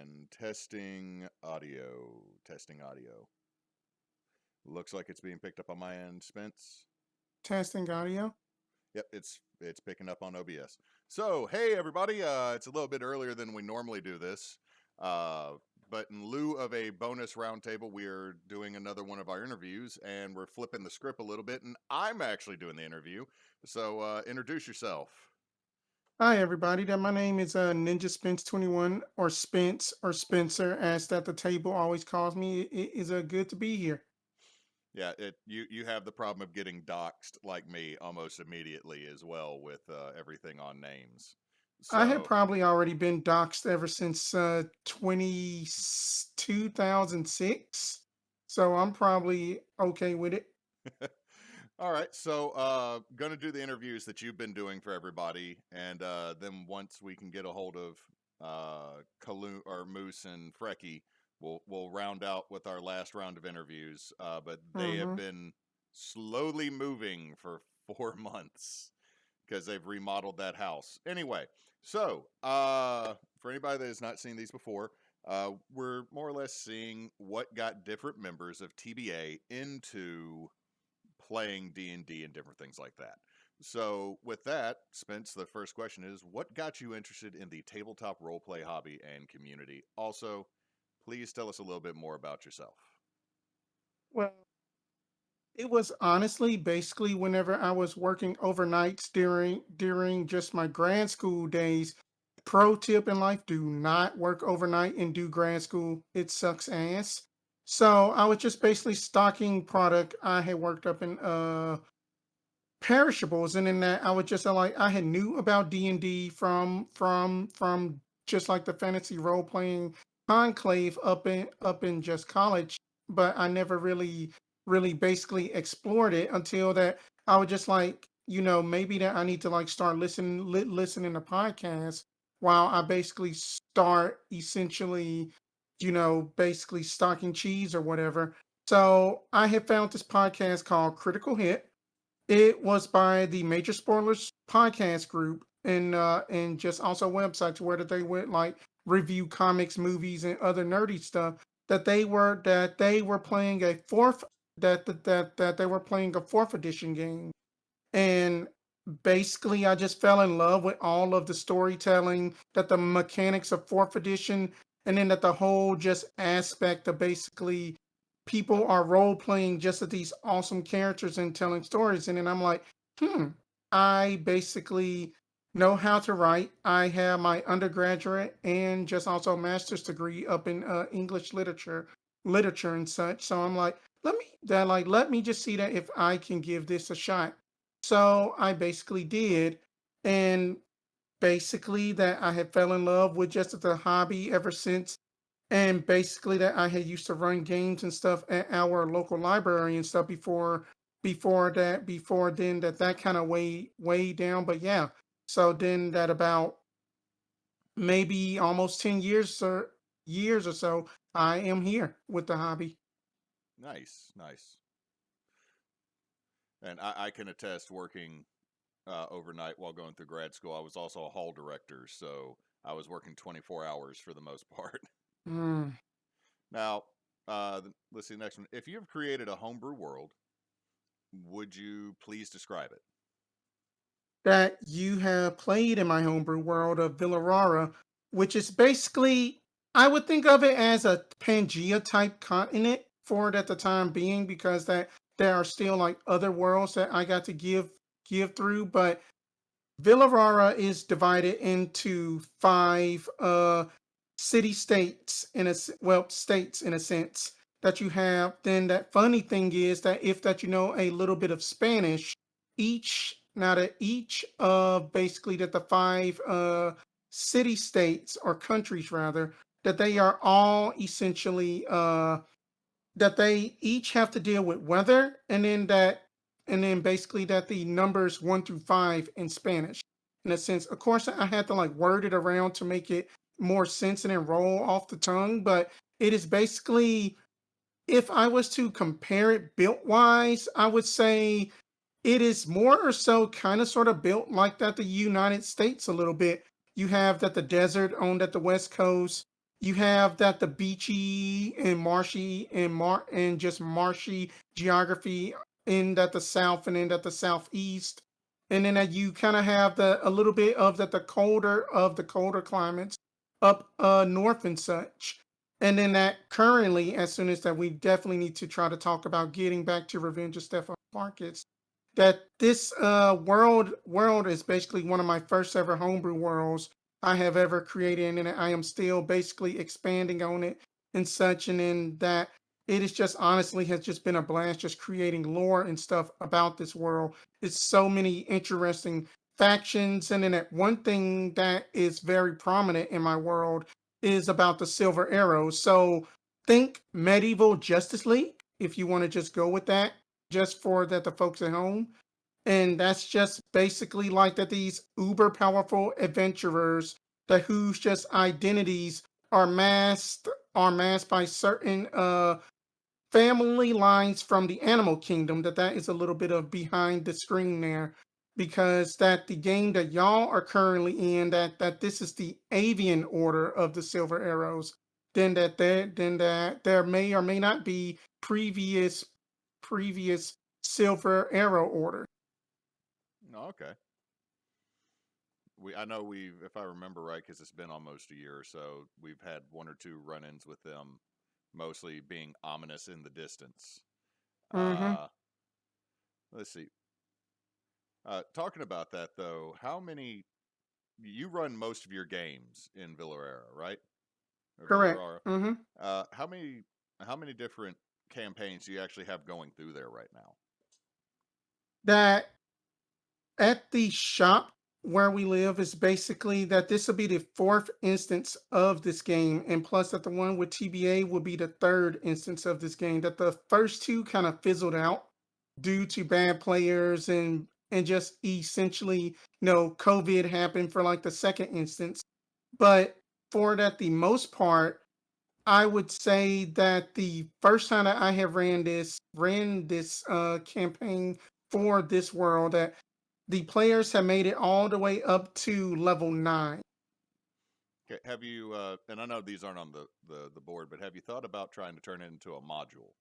And testing audio. Testing audio. Looks like it's being picked up on my end, Spence. Testing audio. Yep, it's picking up on OBS. So, hey everybody, it's a little bit earlier than we normally do this. Uh, but in lieu of a bonus roundtable, we are doing another one of our interviews, and we're flipping the script a little bit, and I'm actually doing the interview. So, introduce yourself. Hi, everybody. That my name is Ninjaspence 21 or Spence or Spencer, as that the table always calls me. It is good to be here. Yeah, you have the problem of getting doxxed like me almost immediately as well with everything on names. I had So, probably already been doxxed ever since 2006, so I'm probably okay with it. all right. So, gonna do the interviews that you've been doing for everybody, and then once we can get a hold of Kaloon or Moose and Frecky, we'll round out with our last round of interviews. But they have Mm-hmm. been slowly moving for 4 months because they've remodeled that house. Anyway, so for anybody that has not seen these before, we're more or less seeing what got different members of TBA into playing D&D and different things like that. So with that, Spence, the first question is, what got you interested in the tabletop roleplay hobby and community? Also, please tell us a little bit more about yourself. Well, it was honestly basically whenever I was working overnights during just my grad school days. Pro tip in life: do not work overnight and do grad school. It sucks ass. So I was just basically stocking product. I had worked up in perishables, and in that I was just like I had knew about D&D from just like the fantasy role playing conclave up in just college, but I never really basically explored it until that I was just like, maybe that I need to like start listening to podcasts while I basically start essentially, basically stocking cheese or whatever. So I had found this podcast called Critical Hit. It was by the Major Spoilers podcast group, and just also websites where that they would like review comics, movies, and other nerdy stuff. That they were playing a fourth that they were playing a fourth edition game, and basically I just fell in love with all of the storytelling, that the mechanics of fourth edition, and then that the whole just aspect of basically people are role playing just as these awesome characters and telling stories. And then I'm like, hmm, I basically know how to write. I have my undergraduate and just also master's degree up in English literature and such. So I'm like, let me just see that if I can give this a shot. So I basically did, and basically that I had fell in love with just the hobby ever since, and basically that I had used to run games and stuff at our local library and stuff before then that kind of way down. But yeah, so then that about maybe almost 10 years or so, I am here with the hobby. Nice, nice. And I can attest working overnight while going through grad school. I was also a hall director, so I was working 24 hours for the most part. Mm. Now, let's see the next one. If you've created a homebrew world, would you please describe it? That you have played in my homebrew world of Villarara, which is basically, I would think of it as a Pangea type continent for it at the time being, because that there are still like other worlds that I got to give through. But Villarara is divided into five city states states in a sense that you have. Then that funny thing is that if that you know a little bit of Spanish, each of basically that the five city states or countries rather, that they are all essentially that they each have to deal with weather, and then basically that the numbers 1 through 5 in Spanish. In a sense, of course, I had to like word it around to make it more sense and then roll off the tongue, but it is basically, if I was to compare it built wise, I would say it is more or so kind of sort of built like that the United States a little bit. You have that the desert owned at the West Coast. You have that the beachy and marshy and just marshy geography in that the south and in that the southeast, and then that you kind of have the a little bit of that the colder climates up north and such. And then that currently, as soon as that, we definitely need to try to talk about getting back to Revenge of Stefan Marcus. That this world is basically one of my first ever homebrew worlds I have ever created, and I am still basically expanding on it and such. And in that, it is just honestly has just been a blast just creating lore and stuff about this world. It's so many interesting factions, and then that one thing that is very prominent in my world is about the Silver Arrows. So think medieval Justice League if you want to just go with that, just for that the folks at home. And that's just basically like that these uber powerful adventurers that whose just identities are masked by certain family lines from the animal kingdom. That is a little bit of behind the screen there, because that the game that y'all are currently in, that this is the avian order of the Silver Arrows. Then that there may or may not be previous Silver Arrow order. No, okay. I know we've, if I remember right, because it's been almost a year or so, we've had one or two run-ins with them, mostly being ominous in the distance. Mm-hmm. Uh, let's see. Talking about that though, how many you run most of your games in Villarera, right? Or Correct. Villarara. Mm-hmm. Uh, how many how many different campaigns do you actually have going through there right now? That at the shop where we live is basically that this will be the fourth instance of this game, and plus that the one with TBA will be the third instance of this game. That the first two kind of fizzled out due to bad players and just essentially, COVID happened for like the second instance. But for that, the most part, I would say that the first time that I have ran this campaign for this world, that the players have made it all the way up to level 9. Okay, have you? And I know these aren't on the board, but have you thought about trying to turn it into a module?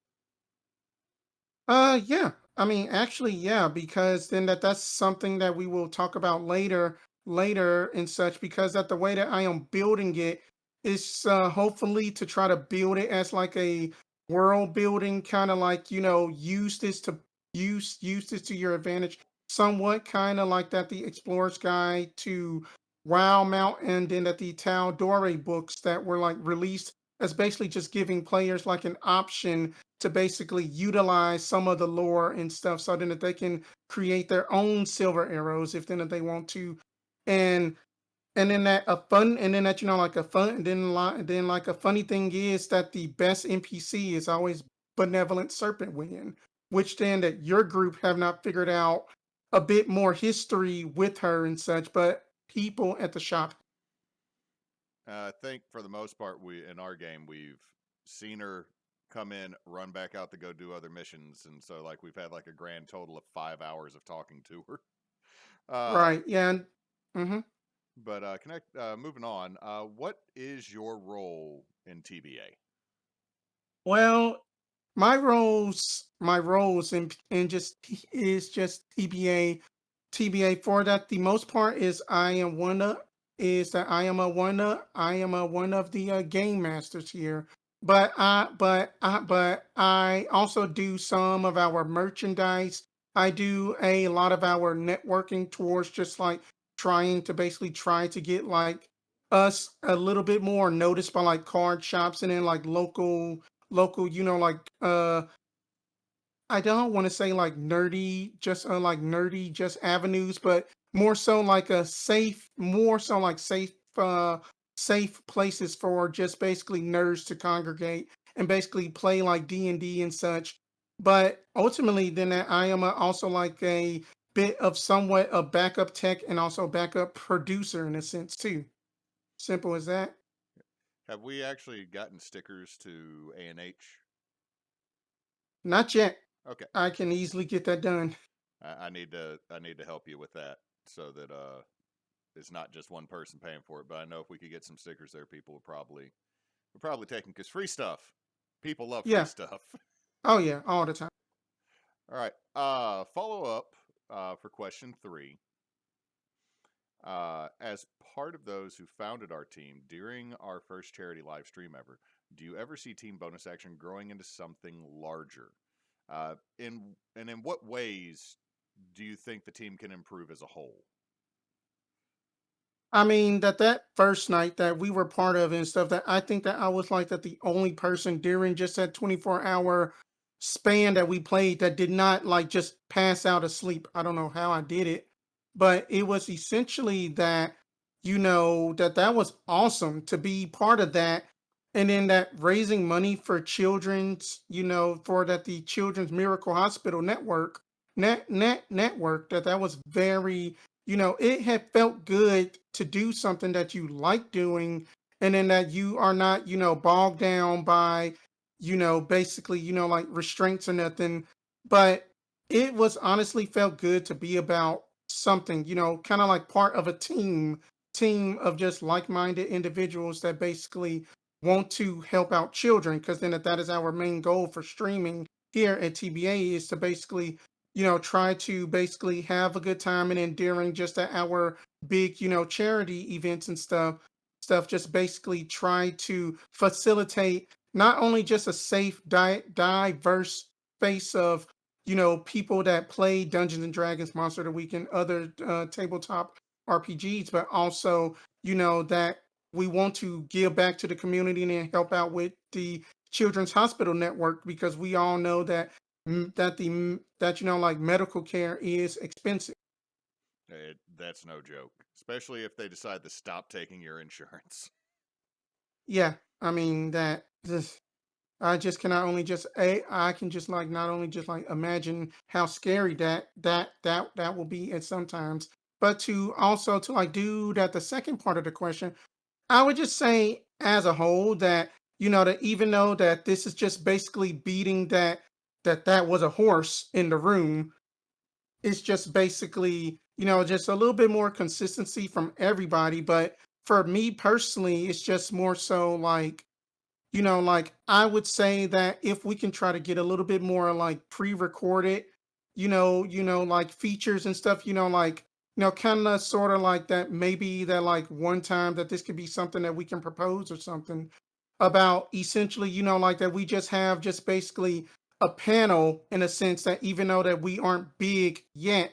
Yeah. I mean, actually, yeah, because then that's something that we will talk about later and such, because that the way that I am building it is hopefully to try to build it as like a world building kind of like, use this to your advantage, somewhat kind of like that the Explorer's Guide to Wow Mount, and then that the Tal Dore books that were like released as basically just giving players like an option to basically utilize some of the lore and stuff, so then that they can create their own silver arrows if then if they want to. And and then that a fun and then that like a fun and then like a funny thing is that the best NPC is always benevolent serpent wing, which then that your group have not figured out a bit more history with her and such, but people at the shop. I think for the most part, we in our game we've seen her come in, run back out to go do other missions, and so like we've had like a grand total of 5 hours of talking to her. Uh, Right, yeah. Mm-hmm. but connect. Moving on. What is your role in TBA? Well, my roles in just is just TBA for that. The most part is I am a one of the game masters here. But I also do some of our merchandise. I do a lot of our networking towards just like trying to basically try to get like us a little bit more noticed by like card shops and then like local, I don't want to say like nerdy just avenues, but more so like safe places for just basically nerds to congregate and basically play like D&D and such. But ultimately then I am also like a bit of somewhat a backup tech and also backup producer in a sense too. Simple as that. Have we actually gotten stickers to A&H? Not yet. Okay, I can easily get that done. I need to help you with that so that it's not just one person paying for it. But I know if we could get some stickers there, people would probably. We're probably taking because free stuff. People love free Yeah. stuff. Oh yeah, all the time. All right. Follow up for question 3. As part of those who founded our team during our first charity live stream ever, do you ever see team bonus action growing into something larger? In what ways do you think the team can improve as a whole? I mean that first night that we were part of and stuff, that I think that I was like that the only person during just that 24-hour span that we played that did not like just pass out asleep. I don't know how I did it, but it was essentially that, that was awesome to be part of that. And then that raising money for children's, for that the Children's Miracle Hospital network, that was very, it had felt good to do something that you like doing, and then that you are not, bogged down by, basically, like restraints or nothing. But it was honestly felt good to be about something, kind of like part of a team of just like-minded individuals that basically want to help out children, because then that is our main goal for streaming here at TBA, is to basically, try to basically have a good time, and then during just our big, charity events and stuff, just basically try to facilitate not only just a safe, diverse space of, people that play Dungeons and Dragons, Monster of the Week, and other tabletop RPGs, but also, that we want to give back to the community and help out with the Children's Hospital Network, because we all know that like medical care is expensive. That's no joke, especially if they decide to stop taking your insurance. Yeah, I mean that just, I just cannot only just I can just like not only just like imagine how scary that will be at sometimes, but to also to like do that, the second part of the question, I would just say as a whole that, that even though that this is just basically beating that was a horse in the room, it's just basically, just a little bit more consistency from everybody. But for me personally, it's just more so like, like I would say that if we can try to get a little bit more like pre-recorded, like features and stuff, like, kind of sort of like that, maybe that like one time that this could be something that we can propose or something about, essentially, like that we just have just basically a panel, in a sense that even though that we aren't big yet,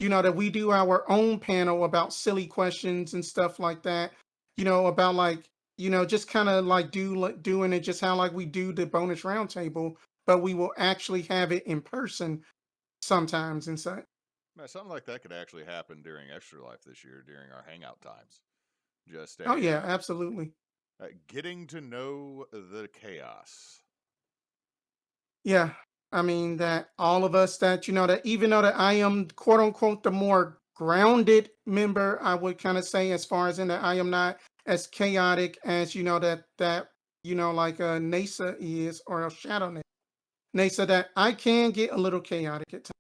that we do our own panel about silly questions and stuff like that, about like, just kind of like doing it just how like we do the bonus roundtable, but we will actually have it in person sometimes and such. Man, something like that could actually happen during Extra Life this year during our hangout times. Just Oh yeah, absolutely. getting to know the chaos. Yeah. I mean that all of us that, that even though that I am quote unquote the more grounded member, I would kind of say, as far as in that I am not as chaotic as, that like NASA is, or Shadow NASA, that I can get a little chaotic at times.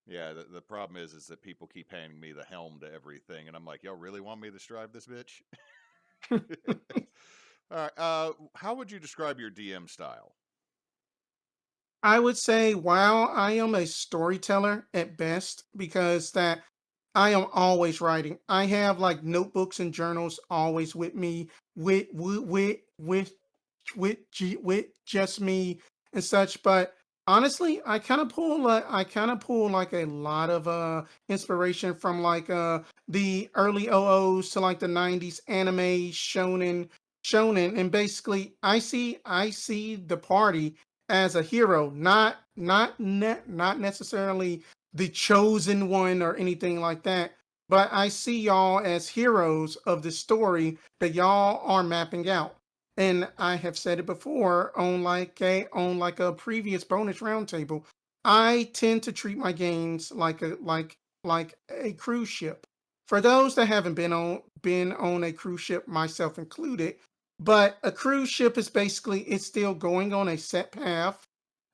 Yeah, the problem is that people keep handing me the helm to everything, and I'm like, y'all really want me to drive this bitch? All right. How would you describe your DM style? I would say, while I am a storyteller at best, because that I am always writing. I have like notebooks and journals always with me, with just me and such. But honestly, I kind of pull like a lot of inspiration from like the early OOs to like the 90s anime, shonen, and basically I see the party as a hero, not necessarily the chosen one or anything like that, but I see y'all as heroes of the story that y'all are mapping out. And I have said it before on like a previous bonus roundtable. I tend to treat my games like a cruise ship. For those that haven't been on a cruise ship, myself included, but a cruise ship is basically, it's still going on a set path,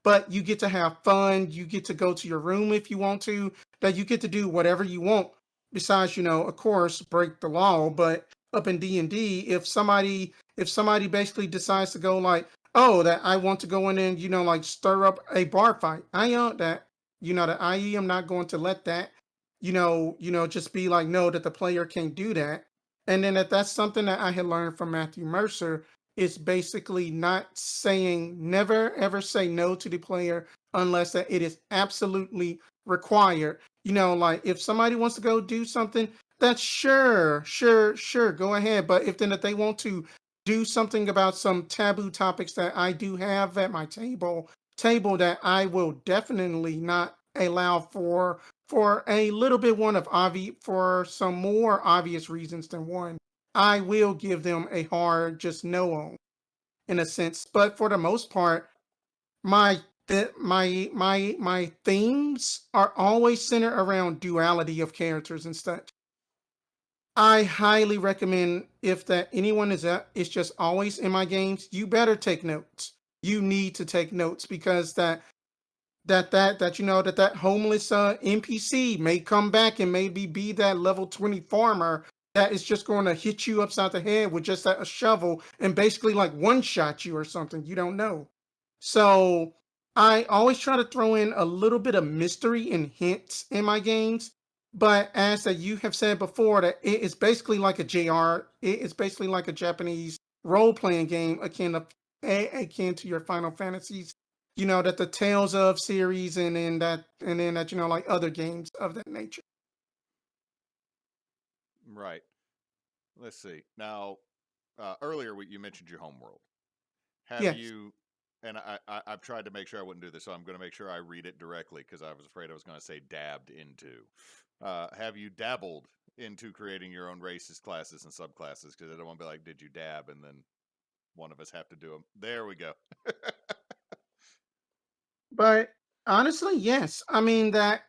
but you get to have fun. You get to go to your room if you want to. That you get to do whatever you want. Besides, of course, break the law. But up in D&D, if somebody basically decides to go like, oh, that I want to go in and like stir up a bar fight, that IE am not going to let that just be like, no, that the player can't do that. And then that's something that I had learned from Matthew Mercer, is basically not saying, never ever say no to the player unless that it is absolutely required. Like if somebody wants to go do something, that's sure, go ahead. But if then if they want to do something about some taboo topics that I do have at my table that I will definitely not allow for a little bit one of obvious, for some more obvious reasons than one, I will give them a hard just no on, in a sense. But for the most part, my my themes are always centered around duality of characters and such. I highly recommend, if that anyone is just always in my games, you better take notes. You need to take notes, because that homeless NPC may come back and maybe be that level 20 farmer that is just going to hit you upside the head with just a shovel and basically like one shot you or something. You don't know. So I always try to throw in a little bit of mystery and hints in my games. But as that you have said before, that it is basically like a JR, it is basically like a Japanese role playing game, akin to your Final Fantasies, that the Tales of series, and then that like other games of that nature. Right. Let's see. Now, earlier you mentioned your homeworld. Have Yes. you? And I've tried to make sure I wouldn't do this, so I'm going to make sure I read it directly because I was afraid I was going to say dabbed into. Have you dabbled into creating your own races, classes, and subclasses? Because I don't want to be like, did you dab? And then one of us have to do them. There we go. But honestly, yes. I mean that,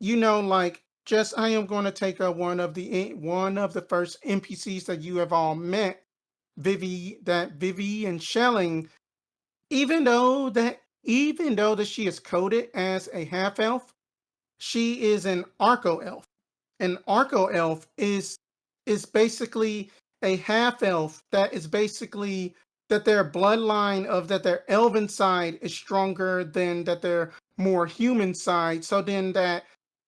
like, just I am going to take up one of the first NPCs that you have all met, Vivi and Shelling. Even though that she is coded as a half elf, she is an arco elf. An arco elf is basically a half elf that is basically that their bloodline of that their elven side is stronger than that their more human side. So then that,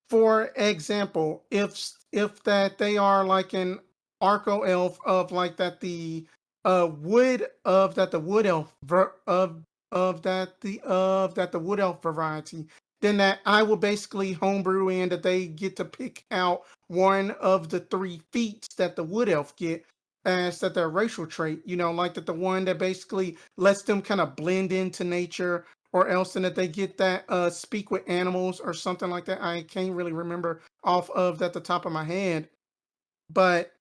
for example, if that they are like an arco elf of like that the wood of that the wood elf of that the wood elf variety, then that I will basically homebrew in that they get to pick out one of the three feats that the wood elf get as that their racial trait, like that the one that basically lets them kind of blend into nature, or else then that they get that speak with animals or something like that. I can't really remember off of that the top of my head. But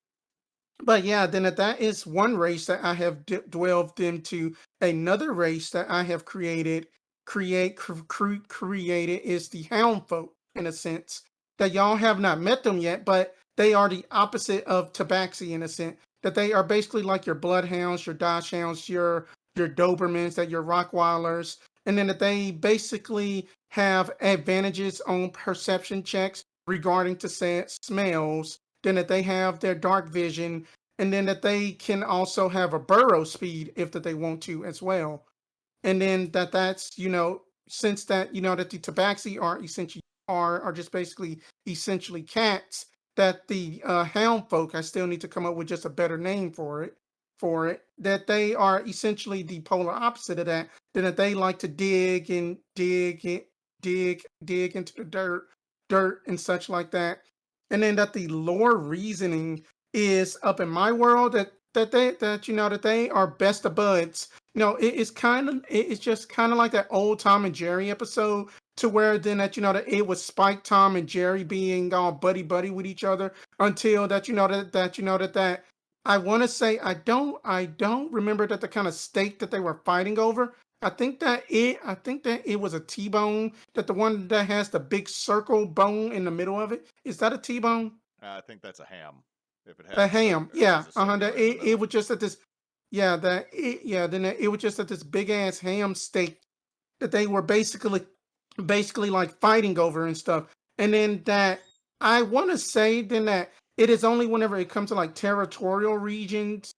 yeah, then that is one race that I have delved into. Another race that I have created is the Hound Folk, in a sense that y'all have not met them yet, but they are the opposite of Tabaxi, in a sense that they are basically like your Bloodhounds, your Dachshunds, your Dobermans, that your Rottweilers, and then that they basically have advantages on perception checks regarding to say smells, then that they have their dark vision, and then that they can also have a burrow speed if that they want to as well. And then that's since that that the tabaxi are just basically essentially cats, that the hound folk, I still need to come up with just a better name for it, that they are essentially the polar opposite of that. Then that they like to dig into the dirt and such like that. And then that the lore reasoning is up in my world, that they are best of buds. It's just kind of like that old Tom and Jerry episode, to where then that it was Spike, Tom, and Jerry being all buddy buddy with each other, until that I want to say, I don't remember that the kind of steak that they were fighting over. I think that it was a T-bone, that the one that has the big circle bone in the middle of it. Is that a T-bone? I think that's a ham. If it A has ham, has yeah. a That circular in the it middle. was just at this, yeah. Then it was just at this big ass ham steak that they were basically like fighting over and stuff. And then that I want to say then that It is only whenever it comes to like territorial regions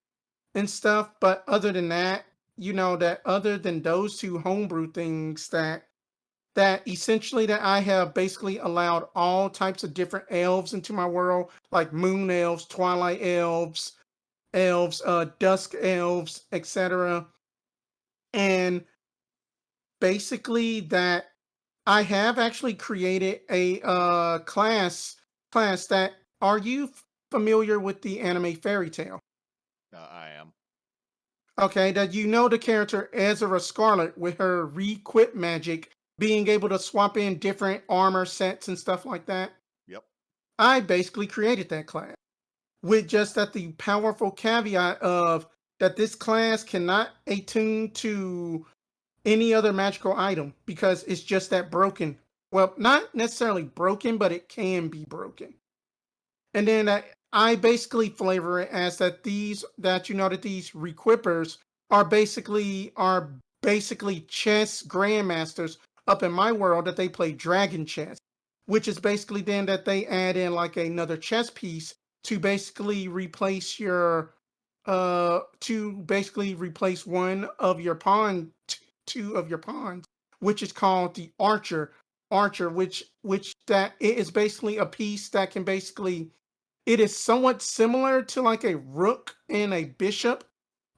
and stuff. But other than that, that other than those two homebrew things, that essentially that I have basically allowed all types of different elves into my world, like moon elves, twilight elves, dusk elves, etc. And basically that I have actually created a class that are you familiar with the anime Fairy Tale? I am. Okay, that the character Ezra Scarlet with her re-equip magic, being able to swap in different armor sets and stuff like that. Yep. I basically created that class with just that the powerful caveat of that this class cannot attune to any other magical item because it's just that broken. Well, not necessarily broken, but it can be broken. And then I basically flavor it as that these requippers are basically chess grandmasters up in my world that they play dragon chess, which is basically then that they add in like another chess piece to basically replace one of your two of your pawns, which is called the archer, which that it is basically a piece that can basically it is somewhat similar to like a rook and a bishop,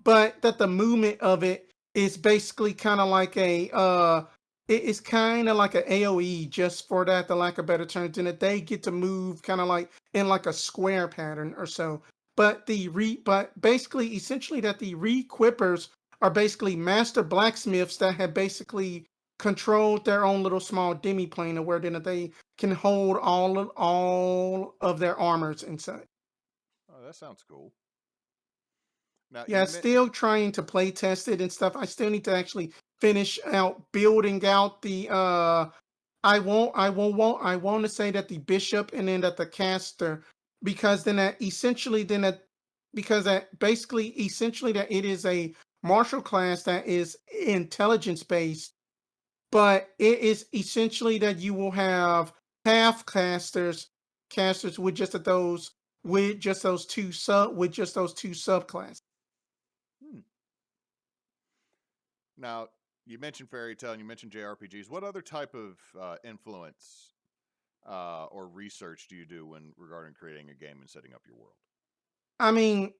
but that the movement of it is basically kind of like it is kind of like a AoE, just for that the lack of better terms, in that they get to move kind of like in like a square pattern or so. But basically essentially that the re-equippers are basically master blacksmiths that have basically controlled their own little small demi-plane, where then they can hold all of their armors and such. Oh, that sounds cool. Now Yeah, you meant still trying to play test it and stuff. I still need to actually finish out building out the I want to say that the bishop and then that the caster, because then that because that basically essentially that it is a martial class that is intelligence based, but it is essentially that you will have half casters with just those two subclasses. hmm. Now you mentioned fairy tale and you mentioned JRPGs. What other type of influence or research do you do when regarding creating a game and setting up your world? I mean,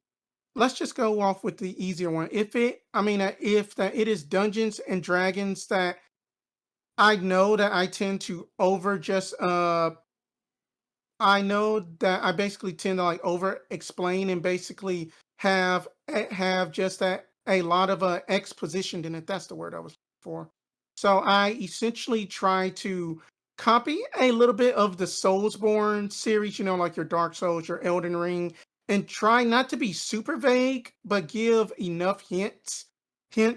let's just go off with the easier one. If that it is Dungeons and Dragons, that I know that I tend to over just I know that I basically tend to like over explain and basically have just that a lot of exposition in it. That's the word I was for. So I essentially try to copy a little bit of the Soulsborne series, like your Dark Souls, your Elden Ring, and try not to be super vague, but give enough hints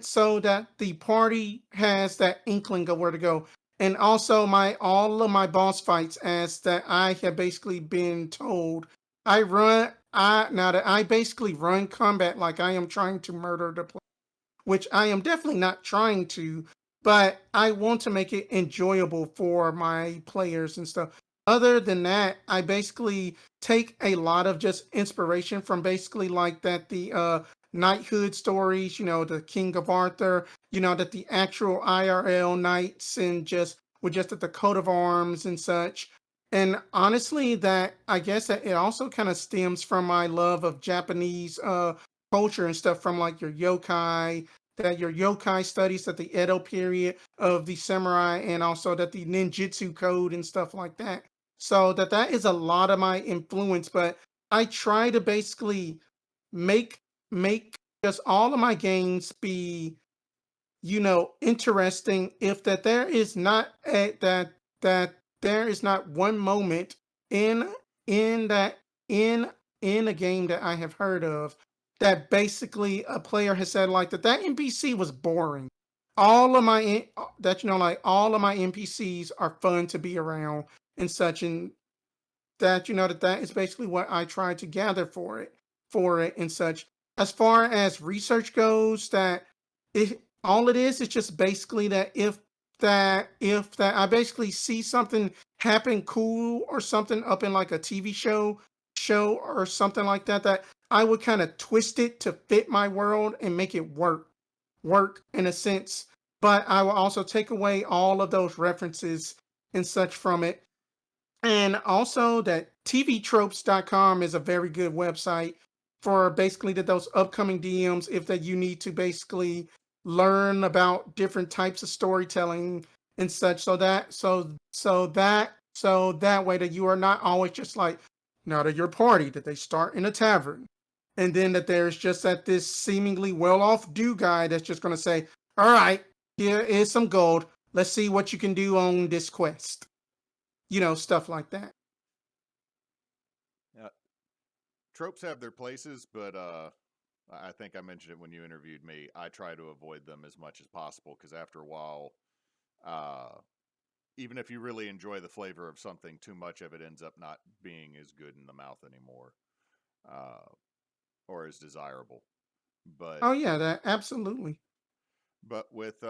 so that the party has that inkling of where to go. And also my all of my boss fights, as that I have basically been told, I now that I basically run combat like I am trying to murder the player, which I am definitely not trying to, but I want to make it enjoyable for my players and stuff. Other than that, I basically take a lot of just inspiration from basically like that the knighthood stories, the King of Arthur, that the actual IRL knights and just with just the coat of arms and such. And honestly, that I guess that it also kind of stems from my love of Japanese culture and stuff, from like your yokai studies at the Edo period of the samurai, and also that the ninjutsu code and stuff like that. So that is a lot of my influence, but I try to basically make make just all of my games be interesting, if that there is not that there is not one moment in in that in in a game that I have heard of that basically a player has said like that NPC was boring. All of my that like all of my NPCs are fun to be around and such, and that is basically what I try to gather for it and such. As far as research goes, that it all it is just basically that if that I basically see something happen cool or something up in like a TV show or something like that, that I would kind of twist it to fit my world and make it work in a sense. But I will also take away all of those references and such from it. And also that tvtropes.com is a very good website for basically those upcoming DMs if that you need to basically learn about different types of storytelling and such, so that way that you are not always just like, now that your party that they start in a tavern, and then that there's just that this seemingly well-off do guy that's just going to say, all right, here is some gold, let's see what you can do on this quest, stuff like that. Yeah, tropes have their places, but I think I mentioned it when you interviewed me. I try to avoid them as much as possible because after a while, uh, even if you really enjoy the flavor of something, too much of it ends up not being as good in the mouth anymore, uh, or as desirable. But Oh yeah, that absolutely. with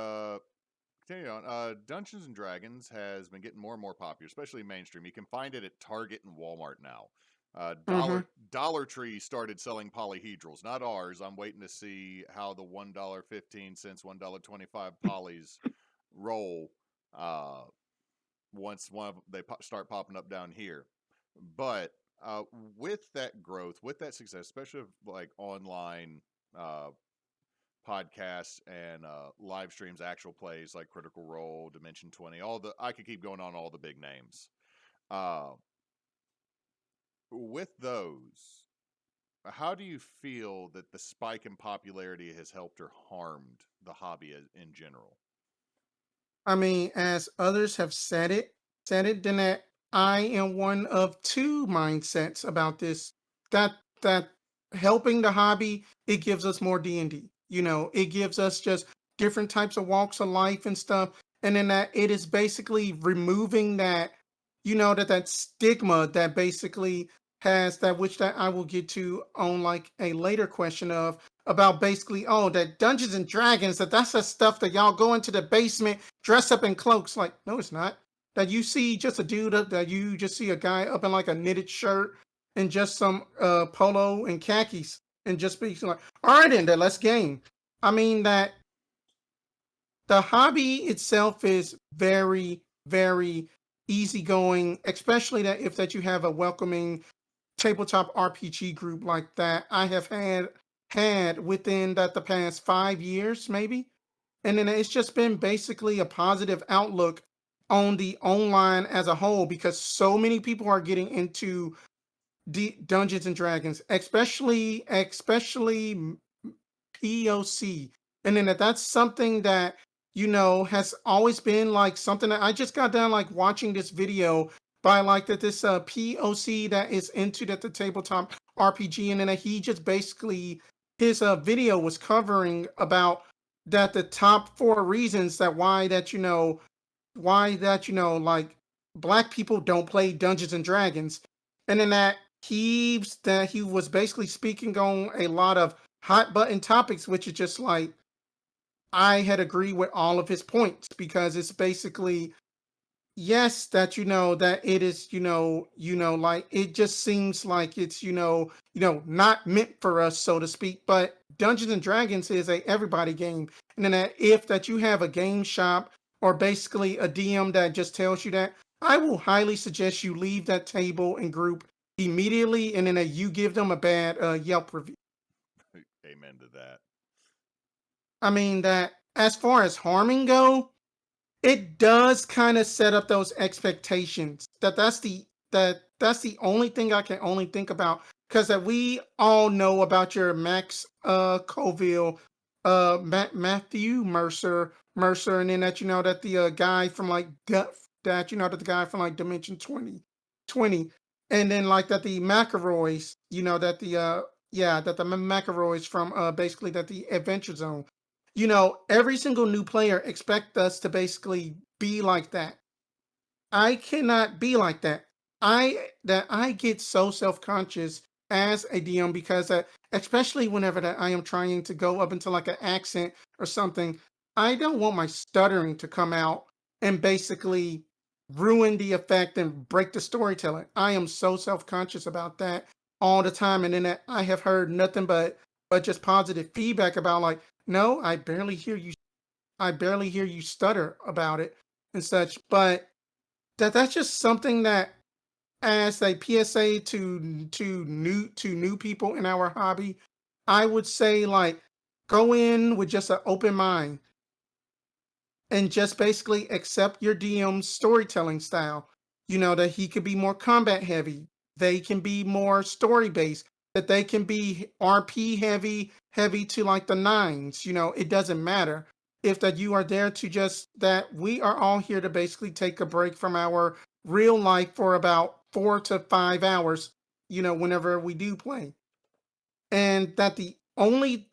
continue on, Dungeons and Dragons has been getting more and more popular, especially mainstream. You can find it at Target and Walmart now. Mm-hmm. Dollar Tree started selling polyhedrals, not ours. I'm waiting to see how the $1.15, $1.25 polys roll. Uh, once they start popping up down here. But uh, with that growth, with that success, especially like online uh, podcasts and live streams, actual plays like Critical Role, Dimension 20, all the I could keep going on all the big names. Uh, with those, how do you feel that the spike in popularity has helped or harmed the hobby in general? I mean, as others have said it, then that I am one of two mindsets about this. That helping the hobby, it gives us more D&D. It gives us just different types of walks of life and stuff. And then that it is basically removing that, that stigma that basically has that, which that I will get to on like a later question of about basically, oh, that Dungeons and Dragons, that's the stuff that y'all go into the basement dress up in cloaks. Like, no, it's not. That you see just a dude up, that you just see a guy up in like a knitted shirt and just some polo and khakis and just be like, all right, then, let's game. I mean, that the hobby itself is very, very easygoing, especially that if that you have a welcoming tabletop RPG group like that. I have had within that the past 5 years, maybe. And then it's just been basically a positive outlook on the online as a whole because so many people are getting into Dungeons and Dragons, especially POC. And then that's something that, has always been like something that I just got done like watching this video by like that this POC that is into that the tabletop RPG. And then he just basically, his video was covering about that the top four reasons that why that like black people don't play Dungeons and Dragons. And then that he was basically speaking on a lot of hot button topics, which is just like I had agreed with all of his points because it's basically yes that that it is like it just seems like it's not meant for us, so to speak. But Dungeons and Dragons is a everybody game, and then that if that you have a game shop or basically a DM that just tells you that, I will highly suggest you leave that table and group immediately, and then that you give them a bad Yelp review. Amen to that. I mean that as far as harming go, it does kind of set up those expectations. That's the only thing I can only think about because that we all know about your Max Coville, Matthew Mercer, and then that that the guy from like that that the guy from like Dimension 2020, and then like that the McElroys, that the that the McElroys from basically that the Adventure Zone, every single new player expect us to basically be like that. I cannot be like that. I get so self-conscious as a DM because especially whenever that I am trying to go up into like an accent or something, I don't want my stuttering to come out and basically ruin the effect and break the storytelling. I am so self-conscious about that. all the time, and then that I have heard nothing but just positive feedback about like, no, I barely hear you stutter about it and such. But that's just something that, as a PSA to new people in our hobby, I would say like go in with just an open mind and just basically accept your DM's storytelling style. You know, that he could be more combat heavy, they can be more story based, that they can be RP heavy, heavy to like the nines. You know, it doesn't matter. If that you are there to just that we are all here to basically take a break from our real life for about 4 to 5 hours, you know, whenever we do play. And that the only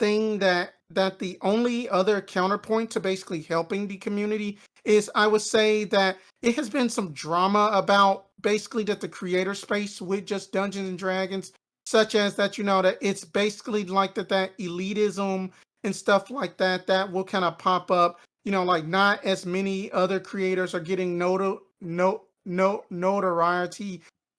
other counterpoint to basically helping the community is, I would say that it has been some drama about basically that the creator space with just Dungeons and Dragons, such as that, you know, that it's basically like that elitism and stuff like that that will kind of pop up. You know, like not as many other creators are getting notoriety,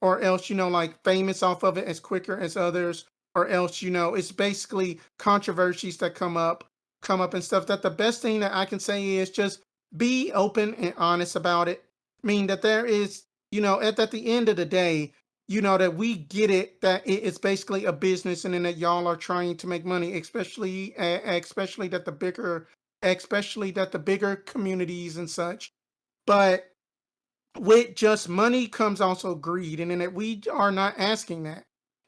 or else, you know, like famous off of it as quicker as others, or else, you know, it's basically controversies that come up and stuff. That the best thing that I can say is just be open and honest about it. I mean that there is, you know, at the end of the day, you know, that we get it, that it's basically a business, and then that y'all are trying to make money, especially that the bigger communities and such. But with just money comes also greed, and then that we are not asking that.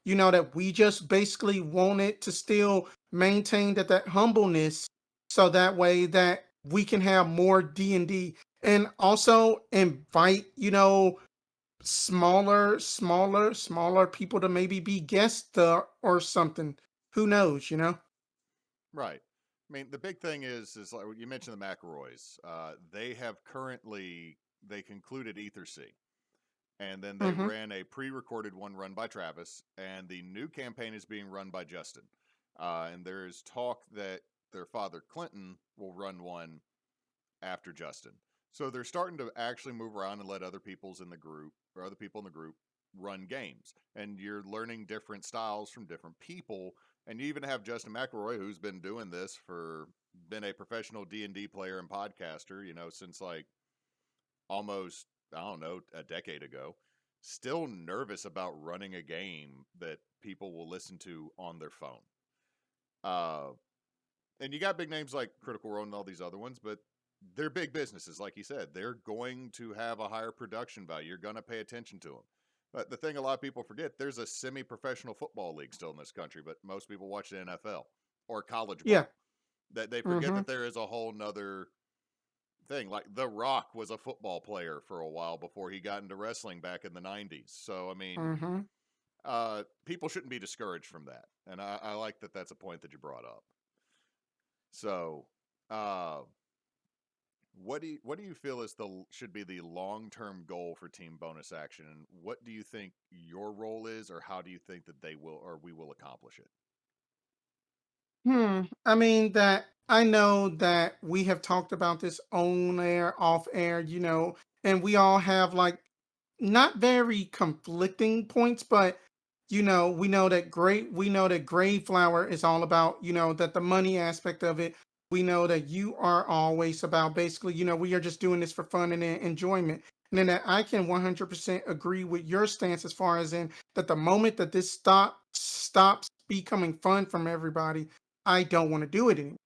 You know, that we just basically want it to still maintain that humbleness, so that way that we can have more D&D, and also invite, you know, smaller people to maybe be guests, or something. Who knows, you know? Right. I mean, the big thing is like you mentioned the McElroys. They have currently they concluded Ether C, and then they Mhm. ran a pre-recorded one run by Travis, and the new campaign is being run by Justin. And there is talk that their father Clinton will run one after Justin. So they're starting to actually move around and let other people's in the group or other people in the group run games. And you're learning different styles from different people. And you even have Justin McElroy, who's been doing this for been a professional D&D player and podcaster, you know, since like almost, I don't know, a decade ago. Still nervous about running a game that people will listen to on their phone. Uh, and you got big names like Critical Role and all these other ones, but they're big businesses, like you said. They're going to have a higher production value. You're going to pay attention to them. But the thing a lot of people forget, there's a semi-professional football league still in this country, but most people watch the NFL or college Yeah. ball. That they forget Mhm. that there is a whole nother thing. Like The Rock was a football player for a while before he got into wrestling back in the '90s. So I mean, Mhm. people shouldn't be discouraged from that, and I like that that's a point that you brought up. So, uh, what do you feel is the should be the long term goal for team bonus action, and what do you think your role is, or how do you think that they will or we will accomplish it? I mean that I know that we have talked about this on air, off air, you know, and we all have like not very conflicting points, but you know, we know that Grave Flower is all about, you know, that the money aspect of it. We know that you are always about basically, you know, we are just doing this for fun and enjoyment. And then that I can 100% agree with your stance, as far as in that the moment that this stops becoming fun from everybody, I don't want to do it anymore.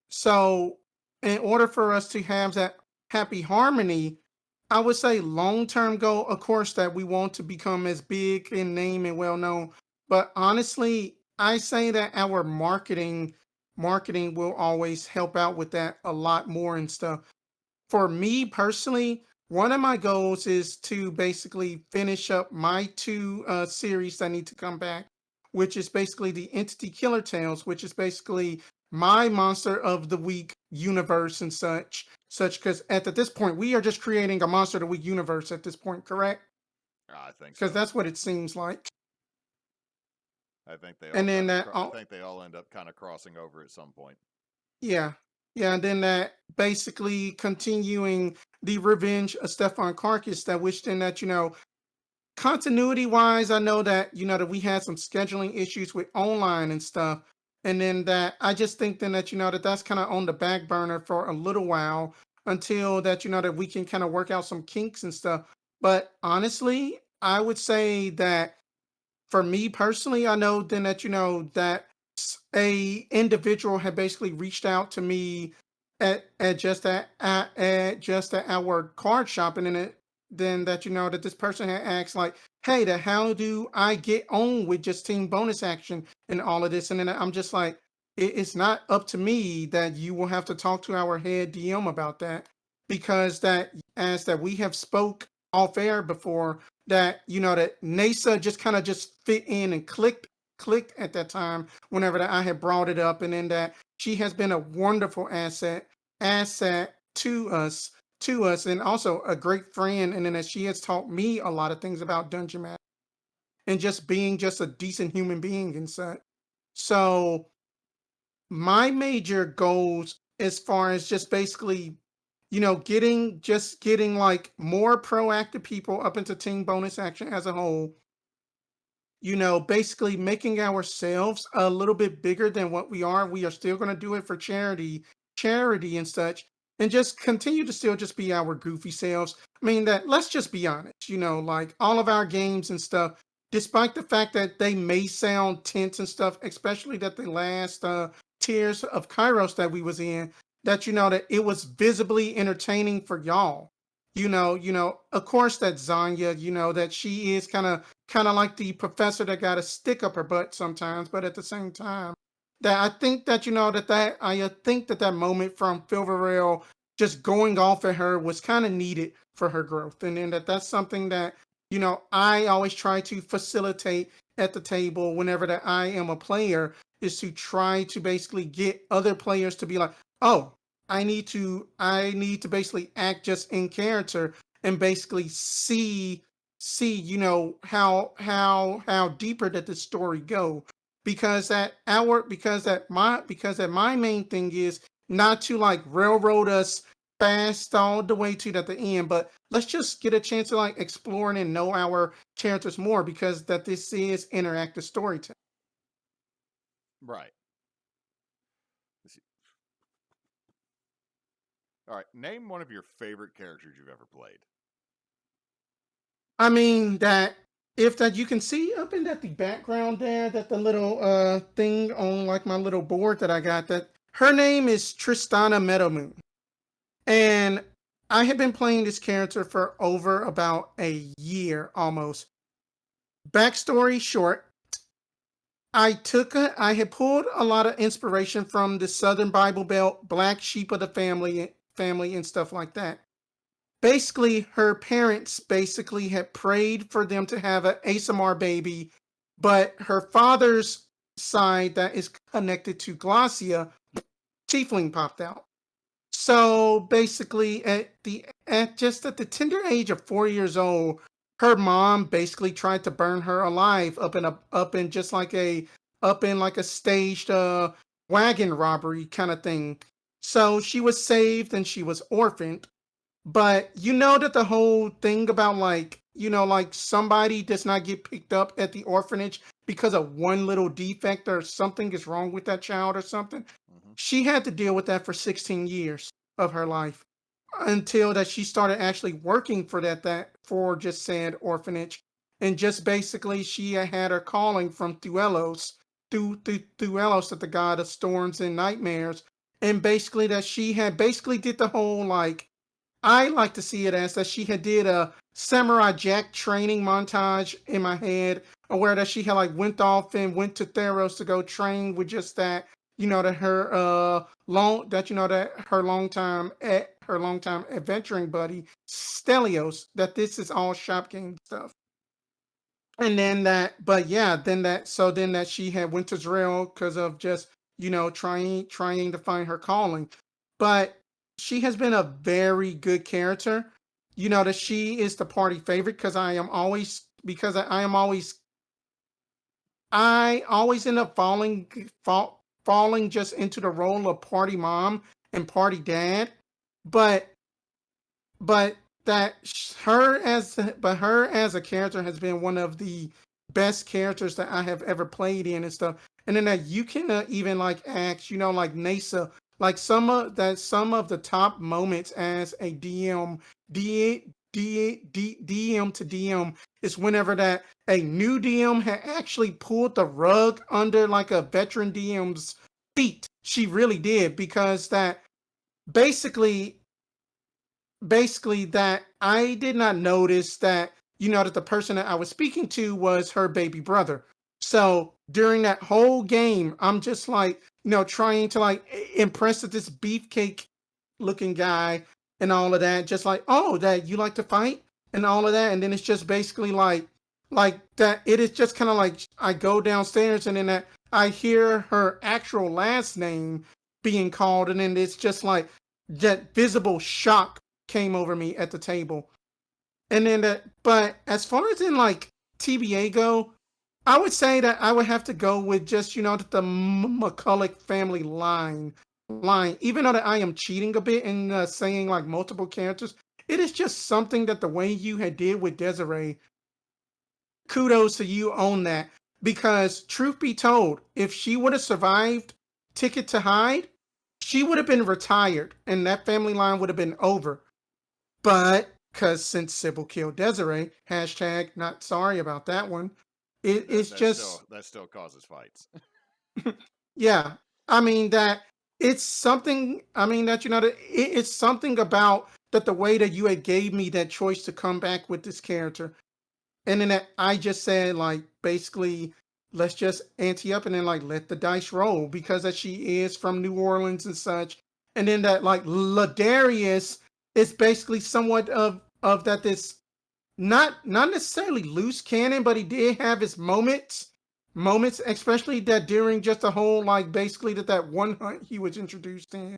So, in order for us to have that happy harmony, I would say long term goal, of course, that we want to become as big in name and well known. But honestly, I say that our marketing will always help out with that a lot more and stuff. For me personally, one of my goals is to basically finish up my two series that need to come back, which is basically the Entity Killer Tales, which is basically my Monster of the Week universe and such. Because at this point, we are just creating a Monster of the Week universe at this point, correct? I think Because so. that's what it seems like. I think they all And then kind of. that, I think they all end up kind of crossing over at some point. yeah, yeah, and then that basically continuing the revenge of Stefan Carcass, that which then that, you know, continuity wise, I know that that we had some scheduling issues with online and stuff, and then that I just think then that that that's kind of on the back burner for a little while until that that we can kind of work out some kinks and stuff. But honestly, I would say that for me personally, I know then that that a individual had basically reached out to me at just at our card shop, and then that that this person had asked like, "Hey, the how do I get on with just team bonus action and all of this?" And then I'm just like, it's not up to me. That you will have to talk to our head DM about that, because that as that we have spoke off air before, that that NASA just kind of just fit in and clicked at that time whenever that I had brought it up, and then that she has been a wonderful asset to us, and also a great friend, and then that she has taught me a lot of things about Dungeon Master and just being just a decent human being and such. So my major goals as far as just basically getting like more proactive people up into team bonus action as a whole, basically making ourselves a little bit bigger than what we are. We are still going to do it for charity and such, and just continue to still just be our goofy selves. I mean, that let's just be honest, like all of our games and stuff, despite the fact that they may sound tense and stuff, especially that the last tiers of Kairos that we was in, that that it was visibly entertaining for y'all. Of course that Zanya, that she is kind of like the professor that got a stick up her butt sometimes, but at the same time, that I think that I think that that moment from Phil Varel just going off at her was kind of needed for her growth, and then that's something that I always try to facilitate at the table whenever that I am a player, is to try to basically get other players to be like, oh, I need to basically act just in character and basically see how deeper that this story go, because that my main thing is not to like railroad us fast all the way to the end, but let's just get a chance to like explore and know our characters more, because that this is interactive storytelling. Right. Let's see. All right. Name one of your favorite characters you've ever played. I mean that if that you can see up in that the background there, that the little thing on like my little board that I got, that her name is Tristana Meadowmoon. And I have been playing this character for over about a year almost. Backstory short, I had pulled a lot of inspiration from the Southern Bible Belt, black sheep of the family and stuff like that. Basically, her parents basically had prayed for them to have an ASMR baby, but her father's side that is connected to Glossia, Tiefling popped out. So basically, at the tender age of 4 years old, her mom basically tried to burn her alive up in just like a up in like a staged wagon robbery kind of thing. So she was saved and she was orphaned, but you know that the whole thing about like, like somebody does not get picked up at the orphanage because of one little defect or something is wrong with that child or something. Mm-hmm. She had to deal with that for 16 years of her life until that she started actually working for that for just said orphanage. And just basically she had her calling from Thuelos, that the god of storms and nightmares. And basically that she had basically did the whole like, I like to see it as that she had did a Samurai Jack training montage in my head, where that she had like went off and went to Theros to go train with just that, that her that her long time adventuring buddy Stelios, that this is all shop game stuff. And then that, but yeah, then that she had went to Israel because of just trying to find her calling. But she has been a very good character. That she is the party favorite, because I am always I always end up falling just into the role of party mom and party dad. But but her as a character has been one of the best characters that I have ever played in and stuff. And then that you can even like ask, like Nasa, like some of the top moments as a DM to DM is whenever that a new DM had actually pulled the rug under like a veteran DM's feet. She really did, because that basically that I did not notice that, that the person that I was speaking to was her baby brother. So during that whole game, I'm just like, trying to like impress this beefcake looking guy and all of that, just like, oh, that you like to fight and all of that. And then it's just basically like that. It is just kind of like I go downstairs and then that I hear her actual last name being called, and then it's just like that visible shock came over me at the table. And then but as far as in like TBA go, I would say that I would have to go with just, the McCulloch family line. Even though that I am cheating a bit in saying like multiple characters, it is just something that the way you had did with Desiree, kudos to you on that. Because truth be told, if she would have survived Ticket to Hide, she would have been retired and that family line would have been over. But because since Sybil killed Desiree, hashtag not sorry about that one. It's just, That still causes fights. yeah. I mean that it's something. I mean that it's something about that the way that you had gave me that choice to come back with this character, and then that I just said like basically let's just ante up and then like let the dice roll, because that she is from New Orleans and such, and then that like Ladarius is basically somewhat of that this not necessarily loose cannon, but he did have his moments, especially that during just the whole like basically that one hunt he was introduced in,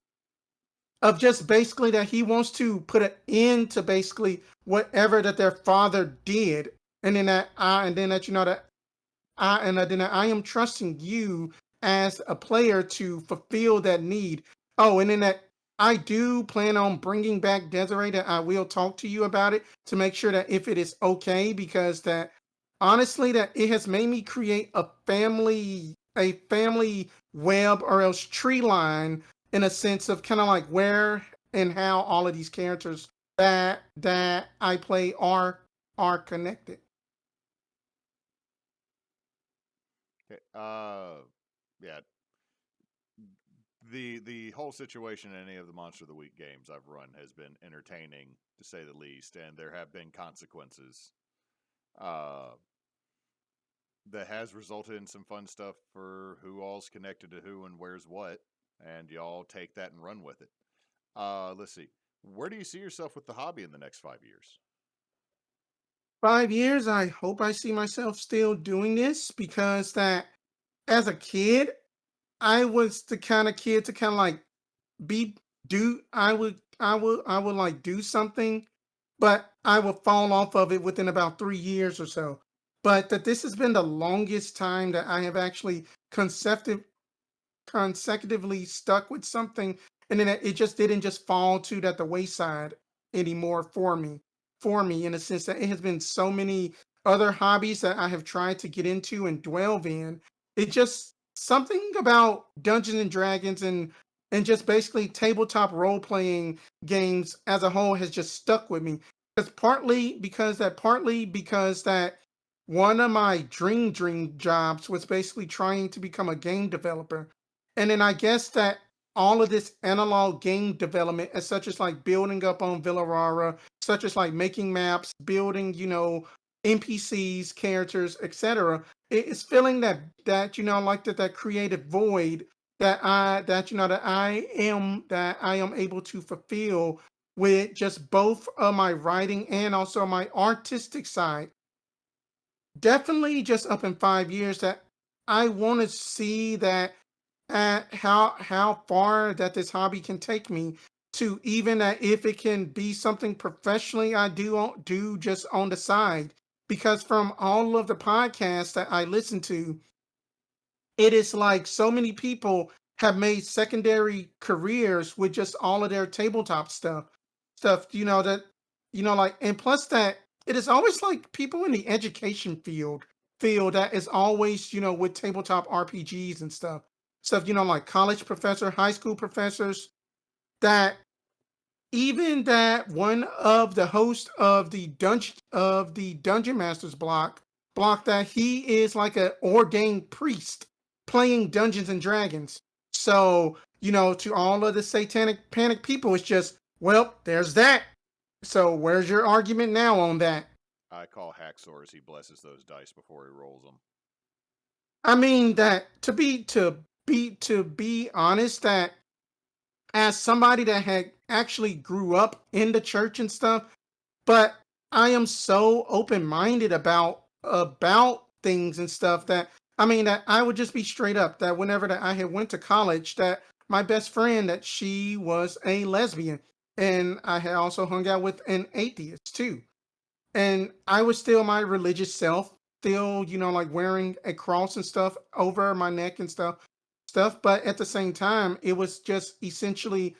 of just basically that he wants to put an end to basically whatever that their father did, and then that I am trusting you as a player to fulfill that need. Oh, and then that I do plan on bringing back Desiree. That I will talk to you about it to make sure that if it is okay, because that honestly that it has made me create a family web or else tree line, in a sense of kind of like where and how all of these characters that I play are connected. Okay. Yeah. The whole situation in any of the Monster of the Week games I've run has been entertaining to say the least, and there have been consequences. Uh, that has resulted in some fun stuff for who all's connected to who and where's what, and y'all take that and run with it. Let's see. Where do you see yourself with the hobby in the next 5 years? 5 years, I hope I see myself still doing this, because that as a kid, I was the kind of kid to kind of like be do I would like do something, but I would fall off of it within about 3 years or so. But that this has been the longest time that I have actually consecutively stuck with something, and then it just didn't just fall to that the wayside anymore for me, in a sense that it has been so many other hobbies that I have tried to get into and delve in. It just something about Dungeons and Dragons and just basically tabletop role playing games as a whole has just stuck with me. Partly because that one of my dream jobs was basically trying to become a game developer. And then I guess that all of this analog game development, as such as like building up on Villarara, such as like making maps, building, NPCs, characters, etc., it's feeling that like that creative void that I am able to fulfill with just both of my writing and also my artistic side. Definitely just up in 5 years that I want to see that how far that this hobby can take me, to even that if it can be something professionally I do just on the side, because from all of the podcasts that I listen to, it is like so many people have made secondary careers with just all of their tabletop stuff, that like, and plus that it is always like people in the education field that is always, with tabletop RPGs and stuff, like college professor, high school professors, that even that one of the hosts of the Dungeon Masters block that he is like an ordained priest playing Dungeons and Dragons. So, to all of the satanic panic people, it's just, well, there's that. So where's your argument now on that? I call Haxor as he blesses those dice before he rolls them. I mean that to be honest, that as somebody that had actually grew up in the church and stuff, but I am so open-minded about things and stuff, that I mean that I would just be straight up that whenever that I had went to college, that my best friend, that she was a lesbian, and I had also hung out with an atheist too, and I was still my religious self, still, like wearing a cross and stuff over my neck and stuff. But at the same time, it was just essentially,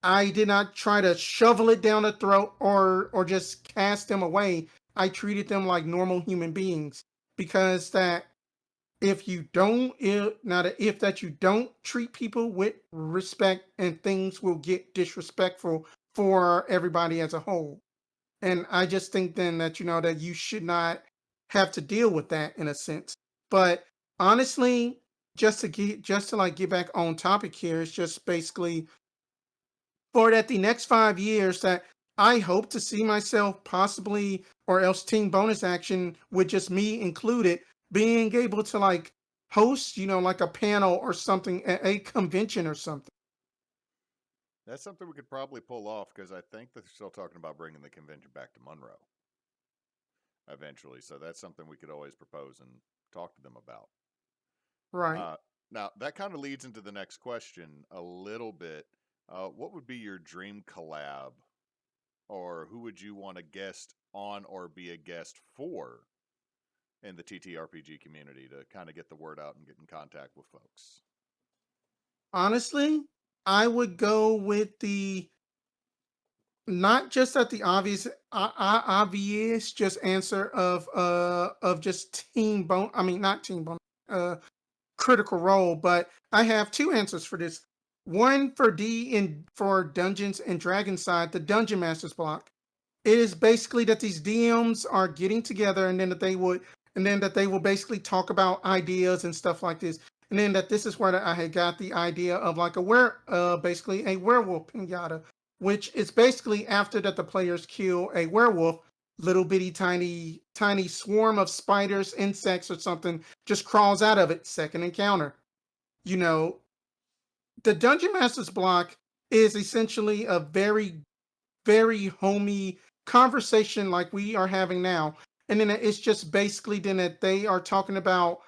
I did not try to shovel it down the throat or just cast them away. I treated them like normal human beings, because that if you don't if, now that if that you don't treat people with respect, and things will get disrespectful for everybody as a whole. And I just think then that, that you should not have to deal with that in a sense. But honestly, just to like get back on topic here, it's just basically for that the next 5 years, that I hope to see myself possibly, or else team bonus action with just me included, being able to like host, like a panel or something at a convention or something. That's something we could probably pull off because I think they're still talking about bringing the convention back to Monroe eventually. So that's something we could always propose and talk to them about. Right. Uh, Now, that kind of leads into the next question a little bit. What would be your dream collab, or who would you want to guest on or be a guest for in the TTRPG community to kind of get the word out and get in contact with folks? Honestly, I would go with the not just at the obvious just answer of just team bone. I mean, not team bone. Uh, Critical Role, but I have two answers for this. One for for Dungeons and Dragons side, the Dungeon Masters block. It is basically that these DMs are getting together, and then that they will basically talk about ideas and stuff like this. And then that this is where I had got the idea of like basically a werewolf pinata, which is basically after that the players kill a werewolf, little bitty tiny swarm of spiders, insects, or something just crawls out of it. Second encounter. You know, the Dungeon Masters block is essentially a very homey conversation like we are having now. And then it's just basically then that they are talking about,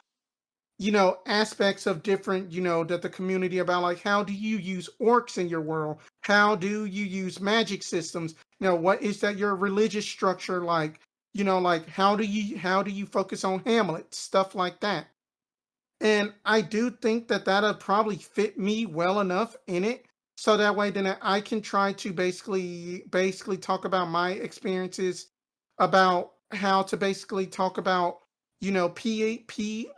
aspects of different, that the community about, like, how do you use orcs in your world? How do you use magic systems? What is that your religious structure like? Like how do you focus on Hamlet? Stuff like that. And I do think that that'll probably fit me well enough in it. So that way then I can try to basically talk about my experiences, about how to basically talk about, POC,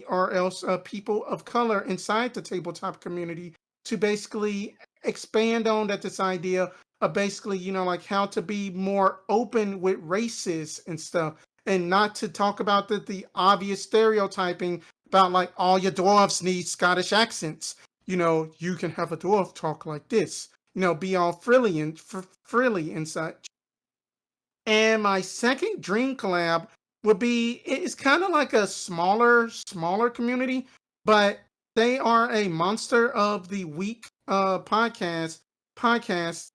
or else people of color inside the tabletop community, to basically expand on that this idea of basically, like how to be more open with races and stuff, and not to talk about the obvious stereotyping about like all your dwarves need Scottish accents. You can have a dwarf talk like this. Be all frilly and such. And my second dream collab would be, it's kind of like a smaller community, but they are a monster of the week podcast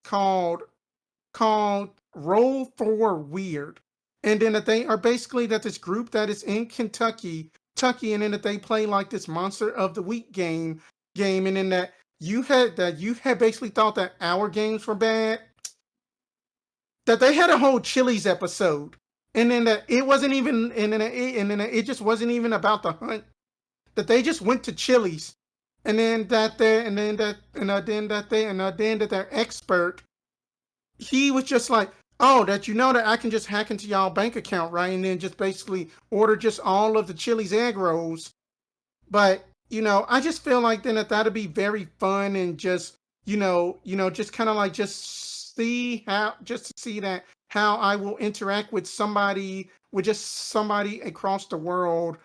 called Roll for Weird. And then that they are basically that this group that is in Kentucky, and then that they play like this Monster of the Week game, and then that you had basically thought that our games were bad, that they had a whole Chili's episode, and then that it wasn't even, and then it just wasn't even about the hunt. That they just went to Chili's, and then that they and then that their expert, he was just like, Oh, that you know that I can just hack into y'all bank account, right? And then just basically order just all of the Chili's egg rolls. But, I just feel like then that that'd be very fun and just, just kind of like just to see that how I will interact with just somebody across the world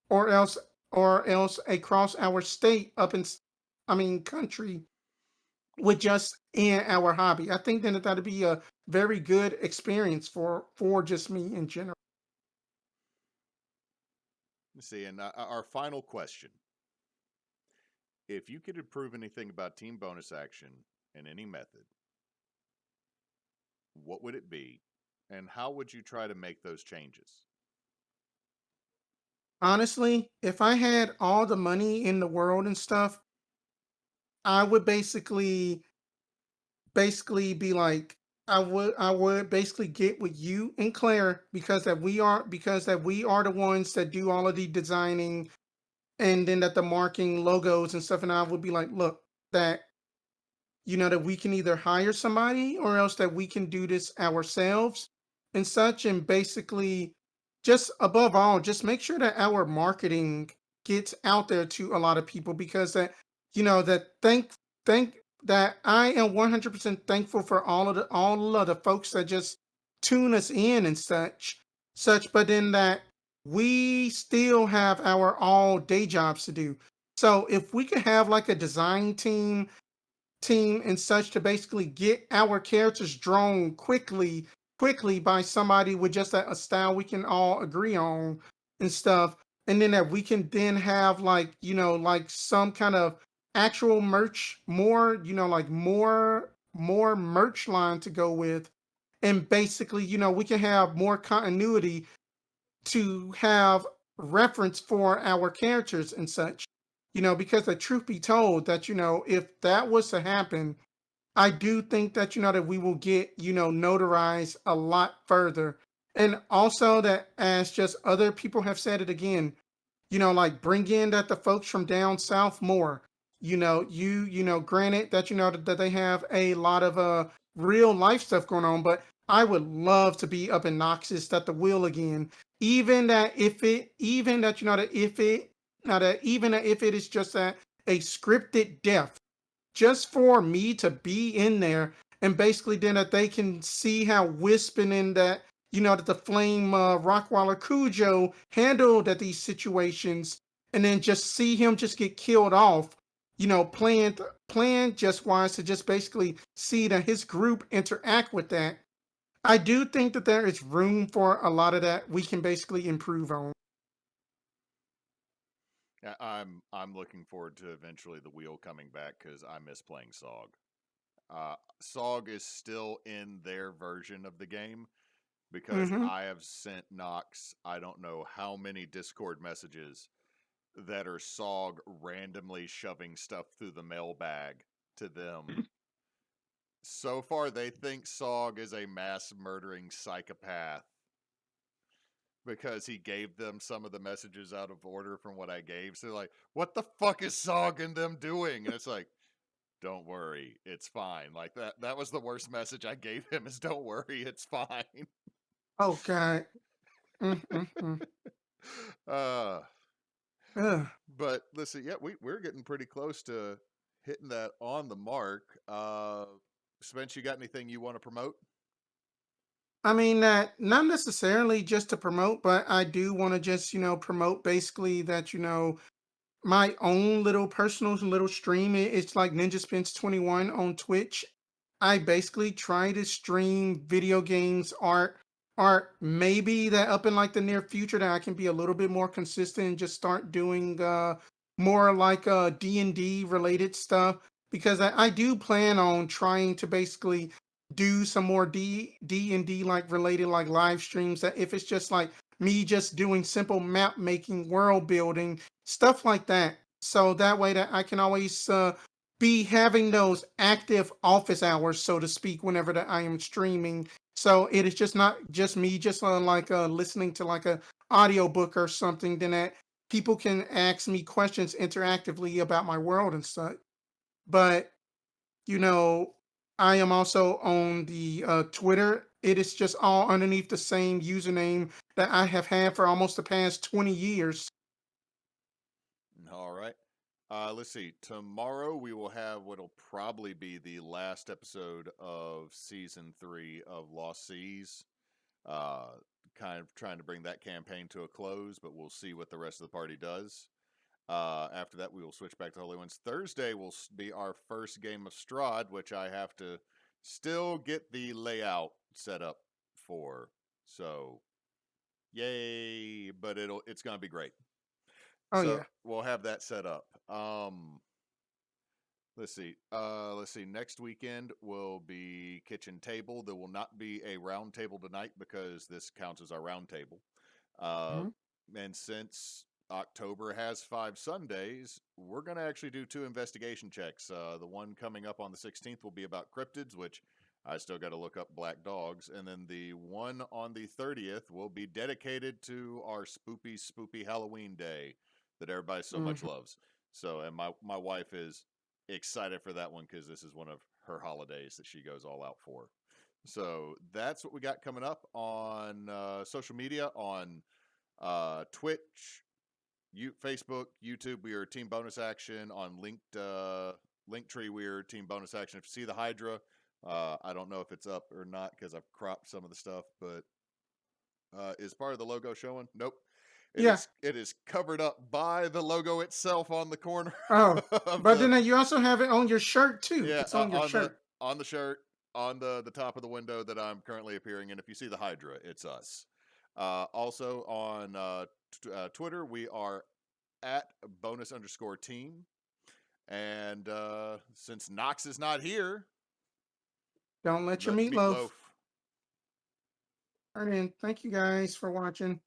or else or else across our state I mean country with just in our hobby. I think then that that'd be a very good experience for just me in general. Let's see, and our final question: if you could improve anything about team bonus action in any method, what would it be, and how would you try to make those changes? Honestly, if I had all the money in the world and stuff, I would basically be like I would basically get with you and Claire because that we are the ones that do all of the designing and then that the marking logos and stuff, and I would be like, look, that that we can either hire somebody or else that we can do this ourselves and such. And basically, just above all, just make sure that our marketing gets out there to a lot of people because that thank that I am 100% thankful for all of the folks that just tune us in and such, but then that we still have our all day jobs to do. So if we could have like a design team and such to basically get our characters drawn quickly by somebody with just a style we can all agree on and stuff, and then that we can then have like like some kind of actual merch, more like more merch line to go with, and basically we can have more continuity to have reference for our characters and such. Because the truth be told, that if that was to happen, I do think that that we will get notarized a lot further, and also that as just other people have said it again, like bring in that the folks from down south more. Granted that that they have a lot of real life stuff going on, but I would love to be up in Noxus at the wheel again. Even that that if it now that even if it is just a scripted death, just for me to be in there, and basically then that they can see how Wispin and that that the Flame Rockwaller Cujo handled at these situations, and then just see him just get killed off. Plan just wise to just basically see that his group interact with that. I do think that there is room for a lot of that we can basically improve on. I'm looking forward to eventually the wheel coming back because I miss playing Sog. Sog is still in their version of the game because Hmm. I have sent Nox I don't know how many Discord messages that are Sog randomly shoving stuff through the mailbag to them. So far, they think Sog is a mass murdering psychopath because he gave them some of the messages out of order from what I gave. So they're like, what the fuck is Sog and them doing? And it's like, don't worry, it's fine. Like that was the worst message I gave him is don't worry, it's fine. Oh God. Mm-mm-mm. uh Ugh. but listen, yeah, we're getting pretty close to hitting that on the mark. Spence, you got anything you want to promote? I mean, that not necessarily just to promote, but I do want to just, promote basically that, my own little personal little stream. It's like Ninjaspence 21 on Twitch. I basically try to stream video games, art, maybe that up in like the near future that I can be a little bit more consistent and just start doing more like D&D related stuff, because I do plan on trying to basically do some more D&D like related like live streams, that if it's just like me just doing simple map making, world building, stuff like that. So that way that I can always be having those active office hours, so to speak, whenever that I am streaming. So it is just not just me, just like listening to like a audiobook or something. Then that people can ask me questions interactively about my world and such. But you know, I am also on the Twitter. It is just all underneath the same username that I have had for almost the past 20 years. All right. Let's see. Tomorrow we will have what'll probably be the last episode of season 3 of Lost Seas. Uh, kind of trying to bring that campaign to a close, but we'll see what the rest of the party does. After that, we will switch back to Holy Ones. Thursday will be our first game of Strahd, which I have to still get the layout set up for. So, yay! But it's gonna be great. Oh So yeah. we'll have that set up. Let's see. Let's see. Next weekend will be kitchen table. There will not be a round table tonight because this counts as our round table. Uh, Mhm. and since October has 5 Sundays, we're going to actually do 2 investigation checks. The one coming up on the 16th will be about cryptids, which I still got to look up black dogs. And then the one on the 30th will be dedicated to our spoopy Halloween day that everybody so much Mhm. loves. So, and my wife is excited for that one because this is one of her holidays that she goes all out for. So that's what we got coming up on social media on Twitch, Facebook, YouTube. We are Team Bonus Action on Linktree. We are Team Bonus Action. If you see the Hydra, I don't know if it's up or not because I've cropped some of the stuff, but is part of the logo showing? Nope. It Yeah. is. It is covered up by the logo itself on the corner Oh, of but the then you also have it on your shirt too. yeah It's on your shirt. on the shirt on the top of the window that I'm currently appearing in. If you see the Hydra, it's us. Also on Twitter, we are at bonus_team. And since Knox is not here, Don't let your let meatloaf. Meatloaf. All right, then. Thank you guys for watching.